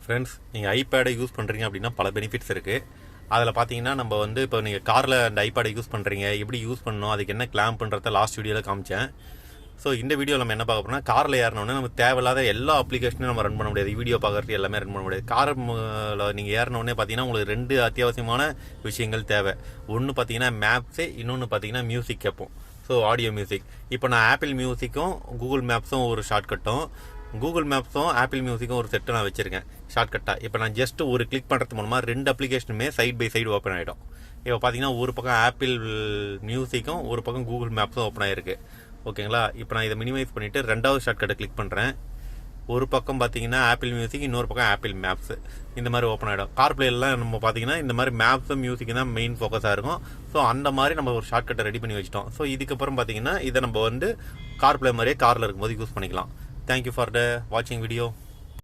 Friends, நீங்கள் ஐபேடை use பண்ணுறீங்க அப்படின்னா பல பெனிஃபிட்ஸ் இருக்குது. அதில் பார்த்தீங்கன்னா நம்ம வந்து இப்போ நீங்கள் காரில் அந்த ஐபேடை யூஸ் பண்ணுறீங்க, எப்படி யூஸ் பண்ணணும், அதுக்கு என்ன கிளாம் பண்ணுறத லாஸ்ட் வீடியோவில் காமிச்சேன். ஸோ இந்த வீடியோவில் நம்ம என்ன பார்க்க போகிறோம்னா, காரில் ஏறினோடனே நம்ம தேவையில்லாத எல்லா அப்ளிகேஷனும் நம்ம ரன் பண்ண முடியாது. வீடியோ பார்க்குறது எல்லாமே ரன் பண்ண முடியாது. காரில் நீங்கள் ஏறினோடனே பார்த்தீங்கன்னா உங்களுக்கு 2 அத்தியாவசியமான விஷயங்கள் தேவை. ஒன்று பார்த்தீங்கன்னா மேப்ஸு, இன்னொன்று பார்த்தீங்கன்னா மியூசிக் கேட்போம். So audio music. இப்போ நான் ஆப்பிள் மியூசிக்கும் கூகுள் மேப்ஸும் ஒரு ஷார்ட்கட்டும், கூகுள் மேப்ஸும் ஆப்பிள் மியூசிக்கும் ஒரு செட்டு நான் வச்சுருக்கேன் ஷார்ட்கட்டாக. இப்போ நான் ஜஸ்ட் ஒரு கிளிக் பண்ணுறது மூலமாக 2 அப்ளிகேஷனுமே சைட் பை சைடு ஓப்பன் ஆகிடும். இப்போ பார்த்தீங்கன்னா ஒரு பக்கம் ஆப்பிள் மியூசிக்கும் ஒரு பக்கம் கூகுள் மேப்ஸும் ஓப்பன் ஆகிருக்கு. ஓகேங்களா? இப்போ நான் இதை மினிமைஸ் பண்ணிவிட்டு 2வது ஷார்ட்கட்டை கிளிக் பண்ணுறேன். ஒரு பக்கம் பார்த்தீங்கன்னா ஆப்பிள் மியூசிக், இன்னொரு பக்கம் ஆப்பிள் மேப்ஸ் இந்த மாதிரி ஓப்பன் ஆகிடும். கார்ப்ளேலாம் நம்ம பார்த்தீங்கன்னா இந்த மாதிரி மேப்ஸும் மியூசிக்கும் தான் மெயின் ஃபோக்கஸாக இருக்கும். ஸோ அந்த மாதிரி நம்ம ஒரு ஷார்ட்கட்டை ரெடி பண்ணி வச்சிட்டோம். ஸோ இதுக்கப்புறம் பார்த்தீங்கன்னா இதை நம்ம வந்து கார்ப்ளே மாதிரியே காரில் இருக்கும்போது யூஸ் பண்ணிக்கலாம். Thank you for the watching video.